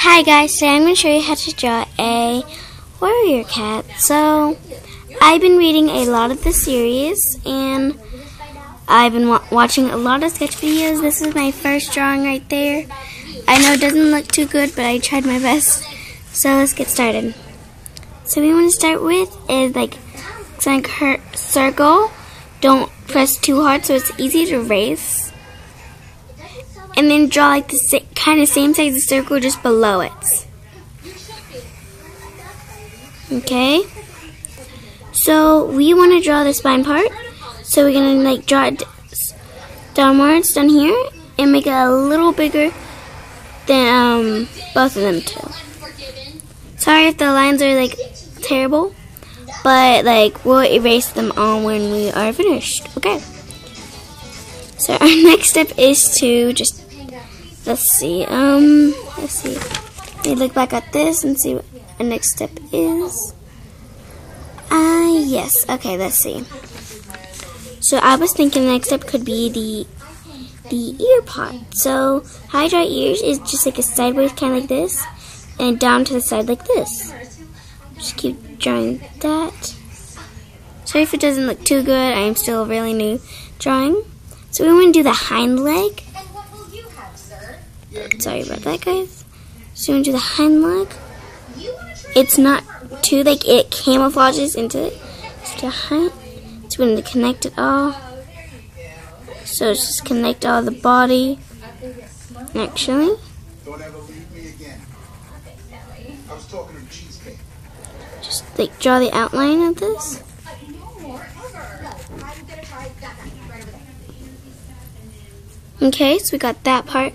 Hi guys, today I'm going to show you how to draw a warrior cat. So, I've been reading a lot of the series, and I've been watching a lot of sketch videos. This is my first drawing right there. I know it doesn't look too good, but I tried my best. So let's get started. So what we want to start with is like a circle. Don't press too hard so it's easy to erase. And then draw like the kind of same size of circle just below it. Okay. So we want to draw the spine part. So we're gonna like draw it downwards down here and make it a little bigger than both of them too. Sorry if the lines are like terrible, but like we'll erase them all when we are finished. Okay. So our next step is to just let's see. We look back at this and see what our next step is. Yes. Okay, let's see. So I was thinking the next step could be the ear part. So how I draw ears is just like a sideways kind of like this, and down to the side like this. Just keep drawing that. Sorry if it doesn't look too good. I am still really new drawing. So we want to do the hind leg. Sorry about that, guys. So we want to do the hind leg. It's not too like it camouflages into it. So we want to connect it all. So it's just connect all the body. Actually. Just like draw the outline of this. Okay, so we got that part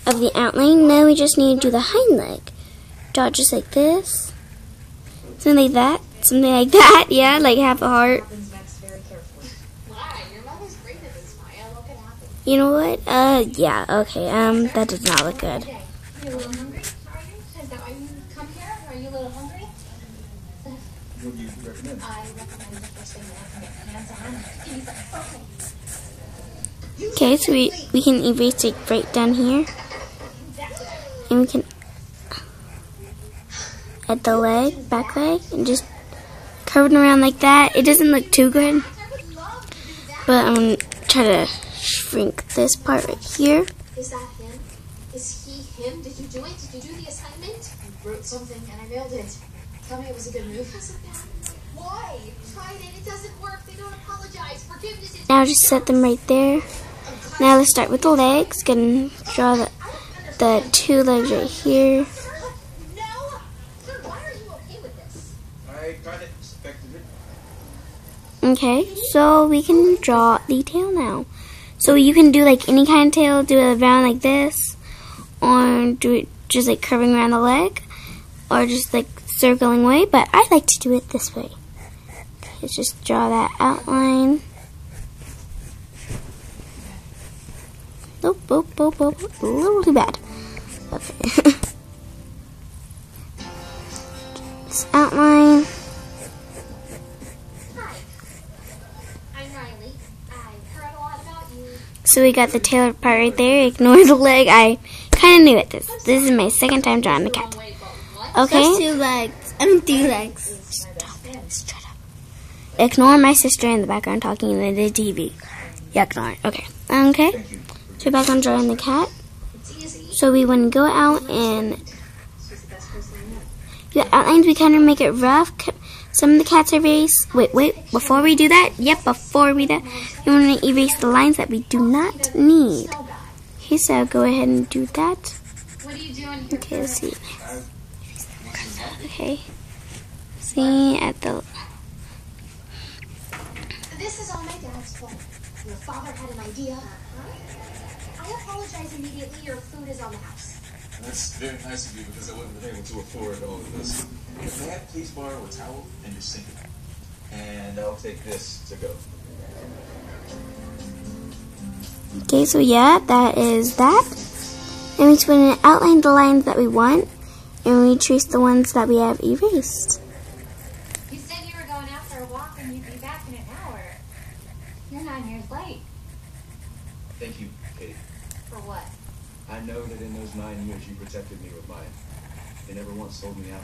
of the outline. Now we just need to do the hind leg. Draw it just like this. Something like that. Something like that. Yeah, like half a heart. You know what? Yeah, okay. That does not look good. Okay, so we can erase it right down here. And we can add the leg, back leg, and just curve it around like that. It doesn't look too good, but I'm going to try to shrink this part right here. Is that him? Is he him? Did you do it? Did you do the assignment? I wrote something and I mailed it. Tell me it was a good move. Why? Tried it. It doesn't work. They don't apologize. Forgiveness is... Now just set them right there. Now let's start with the legs. Gonna draw the two legs right here. No! Sir, why are you okay with this? I kind of expected it. Okay, so we can draw the tail now. So you can do like any kind of tail, do it around like this, or do it just like curving around the leg, or just like circling away, but I like to do it this way. Let's just draw that outline. Nope, a little too bad. Okay. This outline. Hi. I'm Riley. I've heard a lot about you. So we got the tail part right there. Ignore the leg. I kind of knew it. This is my second time drawing the cat. Okay. Just 2 legs. I mean 3 legs. Stop it. Shut up. Ignore my sister in the background talking in the TV. Yeah, ignore it. Okay. Okay. So back on drawing the cat. So we want to go out and the outlines, we kind of make it rough. Some of the cats are erased. Wait, before we do that, before we do that, we want to erase the lines that we do not need. Okay, so go ahead and do that. Okay, let's see. Okay. See at the... This is all my dad's fault. Your father had an idea. I apologize immediately. Your food is on the house. That's very nice of you because I wouldn't have been able to afford all of this. Dad, please borrow a towel and your sink. And I'll take this to go. Okay, so yeah, that is that. And we just want to outline the lines that we want, and we trace the ones that we have erased. You said you were going out for a walk and you'd be back in an hour. You're 9 years late. Thank you, Katie. For what? I know that in those 9 years you protected me with mine. They never once sold me out.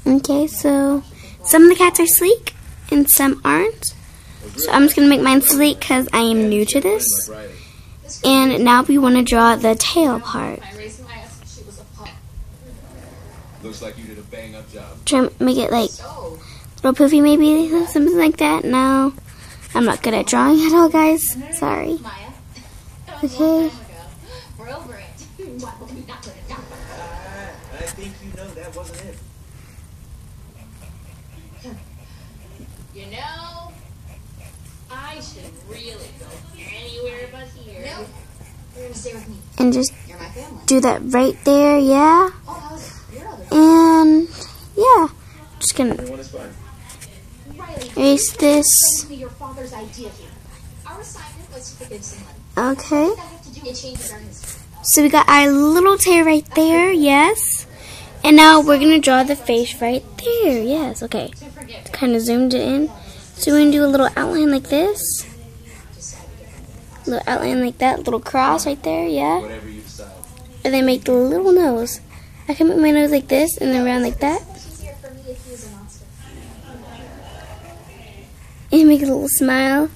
Okay, so some of the cats are sleek and some aren't. So I'm just going to make mine sleek because I am new to this. And now we want to draw the tail part. I raised my ass when she was a pup. Looks like you did a bang-up job. Try to make it like So, little poofy maybe, something like that. No, I'm not good at drawing at all, guys. Sorry. Maya. That was a Okay. long time ago. We're over it. What will we not put it down? I think you know that wasn't it. You know, I should really go anywhere but here. No, you're gonna stay with me. And just You're my family. do that right there, yeah. Oh, how's your other And yeah, just gonna Everyone is fine. Riley, erase this. explain to me your father's idea here. Our assignment was to forgive someone. Okay. What does that have to do with changing our history? So we got our little tail right there, yes. And now we're gonna draw the face right there, yes. Okay. To forgive. Kind of zoomed it in. So we're gonna do a little outline like this. Little outline like that, little cross right there, yeah. Whatever you decide. And then make the little nose. I can make my nose like this and then around like that. It's easier for me if he was a monster. And make a little smile.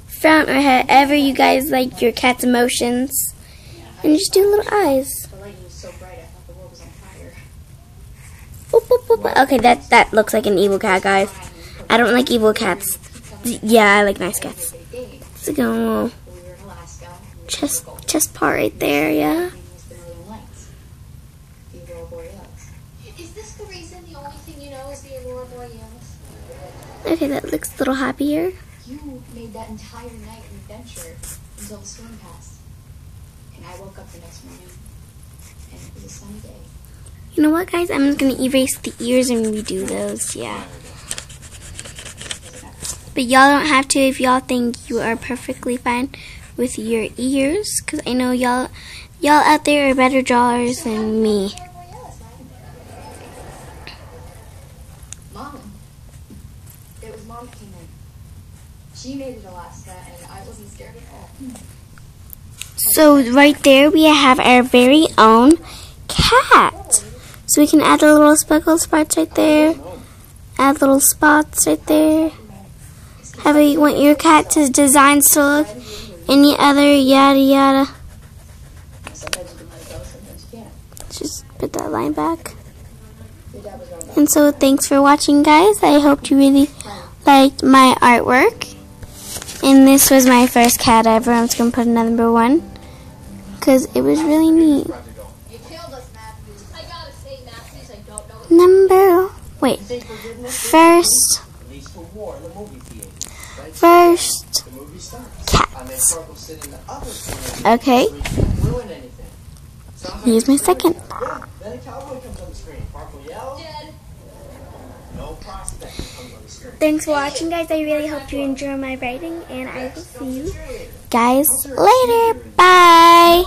Frown or however you guys like your cat's emotions. And just do little eyes. The lighting was so bright, I thought the world was on fire. Boop, boop, boop, boop. Okay, that looks like an evil cat, guys. I don't like evil cats. Yeah, I like nice cats. Let's go a little We were in Alaska. chest part right there, yeah. The Northern Lights. The Aurora Borealis. Is this the reason the only thing you know is the Aurora Borealis? Okay, that looks a little happier. You made that entire night an adventure until the storm passed. And I woke up the next morning, and it was a sunny day. You know what, guys? I'm just going to erase the ears and redo those, yeah. But y'all don't have to if y'all think you are perfectly fine with your ears. Because I know y'all out there are better drawers than me. Aurora Borealis, Mom. It was Mom who came in. She made it Alaska, and I wasn't scared at all. So right there we have our very own cat. So we can add the little speckled spots right there. Add little spots right there. However you want your cat to designs to look. Any other yada yada. Sometimes you can let it go, sometimes you can't. Let's just put that line back. And so thanks for watching, guys. I hope you really liked my artwork. And this was my first cat ever. I'm just going to put number 1. Because it was really neat. You killed us, Matthews. I gotta say, Matthews, I don't know. Number... Wait. First... Cats. Okay. Here's my second. Dead. Thanks for watching, guys. I really hope you enjoy my writing. And I will see you guys later. Bye.